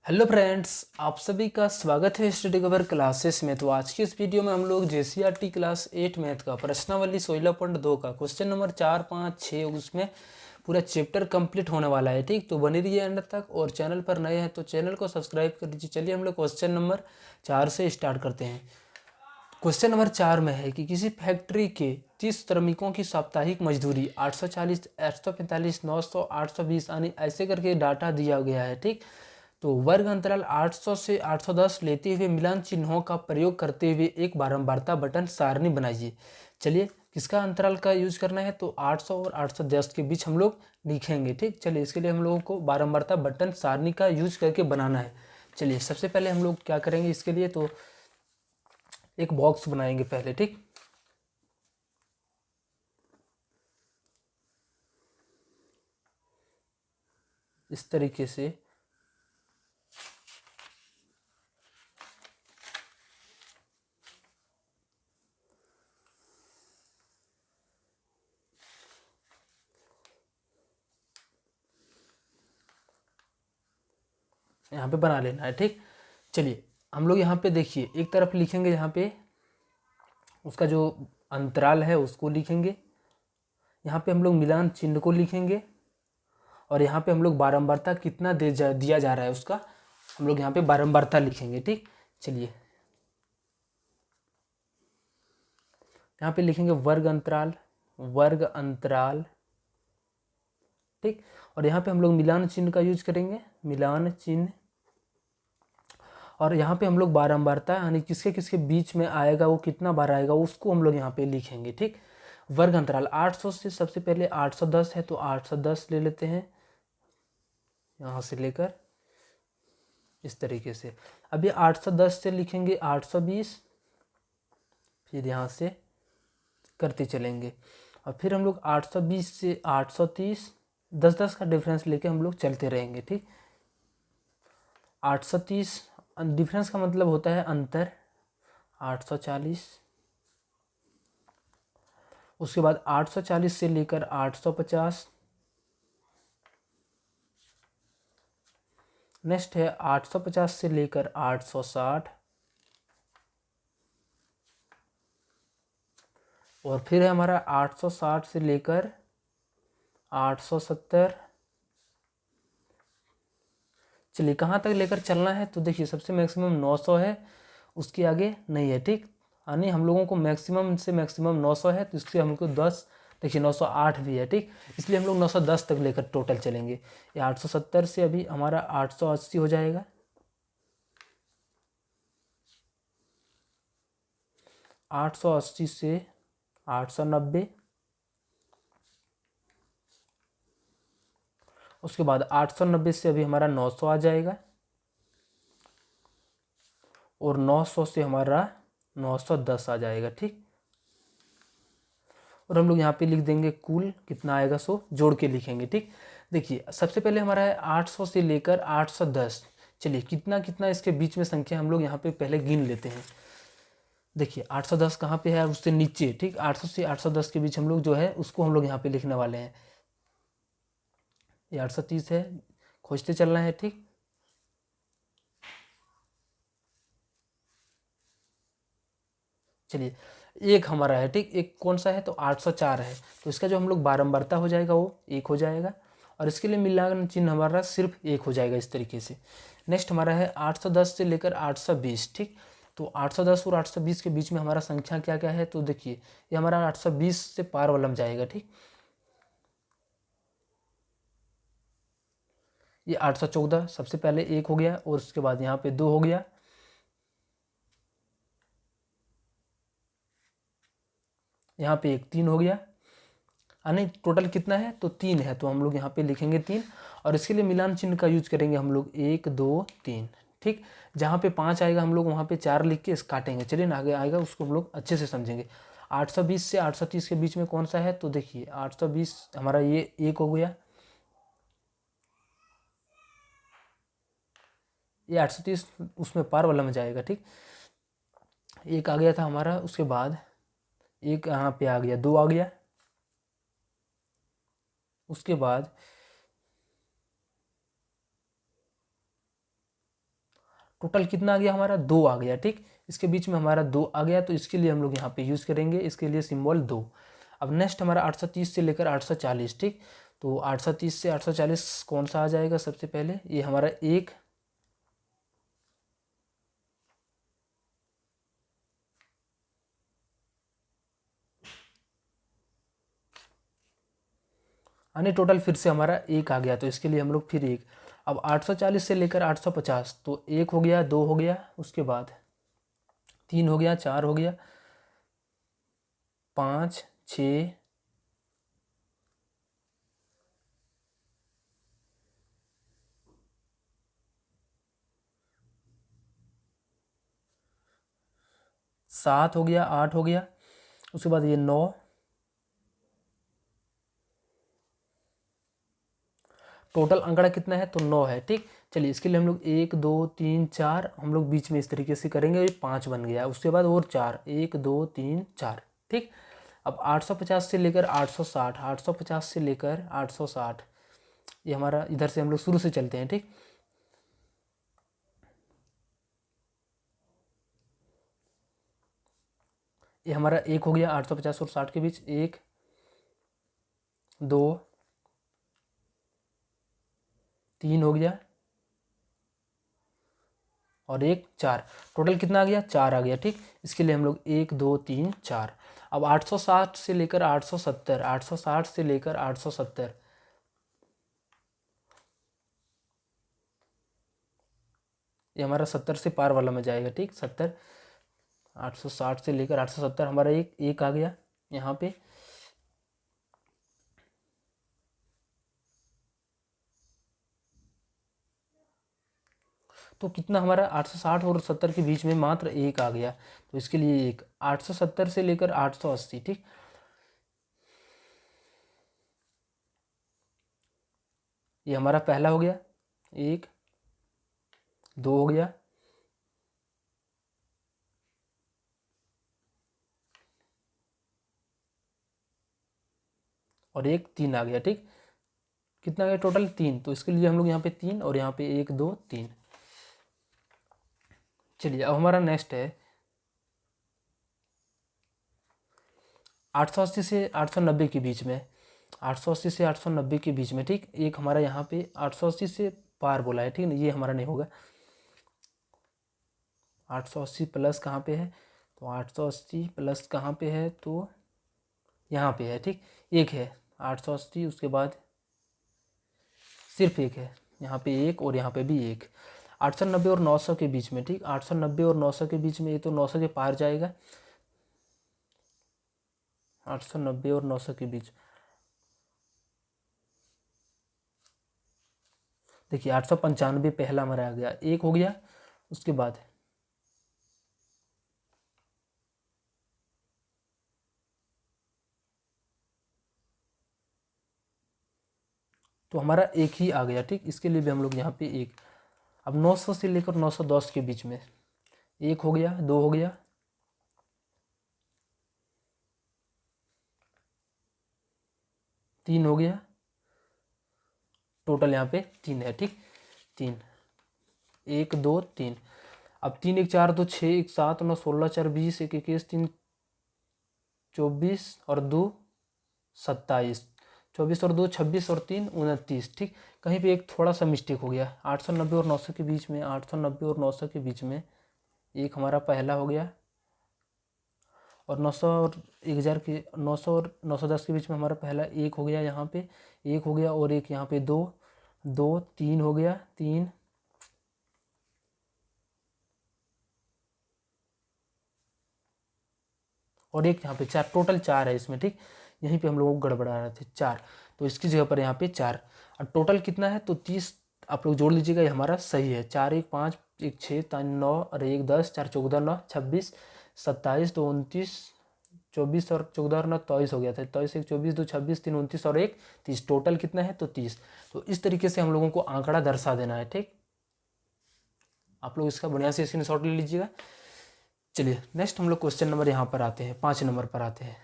Hello friends, आप सभी का स्वागत है स्टडी कवर क्लासेस में। तो आज की इस वीडियो में हम लोग जेसीईआरटी क्लास 8 मैथ का प्रश्नावली 16.2 का क्वेश्चन नंबर 4, 5, 6 उसमें पूरा चैप्टर कंप्लीट होने वाला है। ठीक, तो बने रहिए एंड तक। और चैनल पर नए हैं तो चैनल को सब्सक्राइब कर दीजिए। चलिए हम लोग क्वेश्चन नंबर 4 से स्टार्ट करते हैं। क्वेश्चन नंबर 4 में है कि किसी फैक्ट्री के 30 श्रमिकों की साप्ताहिक मजदूरी 840, 845, 900, 820 यानी ऐसे करके डाटा दिया गया है। ठीक, तो वर्ग अंतराल 800 से 810 लेते हुए मिलान चिन्हों का प्रयोग करते हुए एक बारंबारता बटन सारणी बनाइए। चलिए, किसका अंतराल का यूज करना है तो 800 और 810 के बीच हम लोग लिखेंगे। ठीक, चलिए इसके लिए हम लोगों को बारंबारता बटन सारणी का यूज करके बनाना है। चलिए सबसे पहले हम लोग क्या करेंगे, इसके लिए तो एक बॉक्स बनाएंगे पहले। ठीक, इस तरीके से यहाँ पे बना लेना है। ठीक, चलिए हम लोग यहाँ पे देखिए एक तरफ लिखेंगे, यहाँ पे उसका जो अंतराल है उसको लिखेंगे, यहाँ पे हम लोग मिलान चिन्ह को लिखेंगे और यहाँ पे हम लोग बारंबारता कितना दिया जा रहा है उसका हम लोग यहाँ पे बारंबारता लिखेंगे। ठीक, चलिए यहाँ पे लिखेंगे वर्ग अंतराल, वर्ग अंतराल। ठीक, और यहाँ पे हम लोग मिलान चिन्ह का यूज करेंगे, मिलान चिन्ह। और यहाँ पे हम लोग बारंबारता यानी किसके किसके बीच में आएगा, वो कितना बार आएगा उसको हम लोग यहाँ पे लिखेंगे। ठीक, वर्ग अंतराल 800 से सबसे पहले 810 है तो 810 ले लेते हैं यहाँ से लेकर इस तरीके से। अब ये 810 से लिखेंगे 820, फिर यहाँ से करते चलेंगे और फिर हम लोग 820 से 830 10-10 का डिफरेंस लेके हम लोग चलते रहेंगे। ठीक, 830 डिफरेंस का मतलब होता है अंतर, 840, उसके बाद 840 से लेकर 850, नेक्स्ट है 850 से लेकर 860 और फिर है हमारा 860 से लेकर 870। चलिए कहाँ तक लेकर चलना है तो देखिए सबसे मैक्सिमम 900 है, उसके आगे नहीं है। ठीक, यानी हम लोगों को मैक्सिमम से मैक्सिमम 900 है तो इसलिए हमको 10, देखिए 908 भी है। ठीक, इसलिए हम लोग 910 तक लेकर टोटल चलेंगे। ये 870 से अभी हमारा 880 हो जाएगा, 880 से 890, उसके बाद 890 से अभी हमारा 900 आ जाएगा और 900 से हमारा 910 आ जाएगा। ठीक, और हम लोग यहाँ पे लिख देंगे कुल कितना आएगा, सो जोड़ के लिखेंगे। ठीक, देखिए सबसे पहले हमारा है 800 से लेकर 810। चलिए कितना कितना इसके बीच में संख्या हम लोग यहाँ पे पहले गिन लेते हैं। देखिए 810 कहाँ पे है, उससे नीचे। ठीक, 800 से 810 के बीच हम लोग जो है उसको हम लोग यहाँ पे लिखने वाले हैं। ये 830 है, खोजते चलना है। ठीक, चलिए एक हमारा है। ठीक, एक कौन सा है तो 804 है, तो इसका जो हम लोग बारंबारता हो जाएगा वो एक हो जाएगा और इसके लिए मिलान चिन्ह हमारा सिर्फ एक हो जाएगा इस तरीके से। नेक्स्ट हमारा है 810 से लेकर 820। ठीक, तो 810 और 820 के बीच में हमारा संख्या क्या क्या है तो देखिए ये हमारा 820 से पार वालम जाएगा। ठीक, ये 814 सबसे पहले एक हो गया और उसके बाद यहाँ पे 2 हो गया, यहाँ पे एक 3 हो गया, नहीं टोटल कितना है तो 3 है तो हम लोग यहाँ पे लिखेंगे 3 और इसके लिए मिलान चिन्ह का यूज करेंगे हम लोग 1 2 3। ठीक, जहाँ पे 5 आएगा हम लोग वहाँ पे 4 लिख के इस काटेंगे। चलिए ना, आगे आएगा उसको हम लोग अच्छे से समझेंगे। 820 से 830 के बीच में कौन सा है तो देखिए 820 हमारा ये एक हो गया, ये 830 उसमें पार वाला में जाएगा। ठीक, एक आ गया था हमारा, उसके बाद एक यहाँ पे आ गया, 2 आ गया, उसके बाद टोटल कितना आ गया हमारा 2 आ गया। ठीक, इसके बीच में हमारा 2 आ गया, तो इसके लिए हम लोग यहाँ पे यूज़ करेंगे, इसके लिए सिंबल 2। अब नेक्स्ट हमारा 830 से लेकर 840। ठीक, तो 830 से 840 कौन सा आ जाएगा सबसे पहले, ये हमारा 1, यानी टोटल फिर से हमारा 1 आ गया, तो इसके लिए हम लोग फिर 1। अब 840 से लेकर 850, तो 1 हो गया, 2 हो गया, उसके बाद 3 हो गया, 4 हो गया, 5, 6, 7 हो गया, 8 हो गया, उसके बाद ये 9, टोटल आंकड़ा कितना है, तो 9 है। ठीक, चलिए इसके लिए हम लोग 1, 2, 3, 4 हम लोग बीच में इस तरीके से करेंगे, ये 5 बन गया, उसके बाद और 4, 1, 2, 3, 4। ठीक, अब 850 से लेकर 860, 850 से लेकर 860, ये हमारा इधर से हम लोग शुरू से चलते हैं। ठीक, ये हमारा 1 हो गया 850 और 60 के बीच, 1, 2, 3 हो गया, और 1, 4, टोटल कितना आ गया, 4 आ गया। ठीक, इसके लिए हम लोग 1, 2, 3, 4। अब 860 से लेकर 870, 860 से लेकर 870, ये हमारा 70 से पार वाला में जाएगा। ठीक, 70, 860 से लेकर 870 हमारा 1 आ गया यहाँ पे, तो कितना हमारा 860 और 70 के बीच में मात्र 1 आ गया, तो इसके लिए 1, 870 से लेकर 880। ठीक, ये हमारा पहला हो गया, 1, 2 हो गया, और 1, 3 आ गया। ठीक, कितना गया टोटल, 3, तो इसके लिए हम लोग यहाँ पे 3 और यहाँ पे 1, 2, 3। चलिए अब हमारा नेक्स्ट है 880 से 890 के बीच में, 880 से 890 के बीच में। ठीक, एक हमारा यहाँ पे 880 से पार बोला है। ठीक है, ये हमारा नहीं होगा, 880 प्लस कहाँ पे है, तो 880 प्लस कहाँ पे है, तो यहाँ पे है। ठीक, 1 है 880, उसके बाद सिर्फ 1 है, यहाँ पे 1 और यहाँ पे भी 1। 890 और 900 के बीच में। ठीक, 890 और 900 के बीच में, ये तो 900 के पार जाएगा, 890 और 900 के बीच। देखिए 895 पहला हमारा आ गया, 1 हो गया, उसके बाद तो हमारा 1 ही आ गया। ठीक, इसके लिए भी हम लोग यहाँ पे 1। अब 900 से लेकर 910 के बीच में, 1 हो गया, 2 हो गया, 3 हो गया, टोटल यहाँ पे 3 है। ठीक, 3, 1, 2, 3। अब 3, 1, 4, 2, 6, 1, 7, 9, 16, 4, 20, 1, 21, 3, 24 और 2, 27, 24 और 2, 26 और 3, 29। ठीक, कहीं पे एक थोड़ा सा मिस्टेक हो गया, 890 और 900 के बीच में, 890 और 900 के बीच में 1 हमारा पहला हो गया, और 900 और 1000 के 900 और 910 के बीच में हमारा पहला 1 हो गया, यहाँ पे 1 हो गया, और 1 यहाँ पे 2, 2, 3 हो गया, 3, और 1 यहाँ पे 4, टोटल 4 है इसमें। ठीक, यहीं पे हम लोगों को गड़बड़ा रहे थे, 4, तो इसकी जगह पर यहाँ पे 4, और टोटल कितना है, तो 30 आप लोग जोड़ लीजिएगा, ये हमारा सही है। 4, 1, 5, 1, 6, 3, 9 और 1, 10, 4, 14, 9, 26, 27, 2, 29, 24 और 14 और 9, 23 हो गया था, 23, 1, 24, 2, 26, 3, 29 और 1, 30, टोटल कितना है, तो 30। तो इस तरीके से हम लोगों को आंकड़ा दर्शा देना है। ठीक, आप लोग इसका बढ़िया से स्क्रीनशॉट ले लीजिएगा। चलिए नेक्स्ट हम लोग क्वेश्चन नंबर यहाँ पर आते हैं, 5 नंबर पर आते हैं।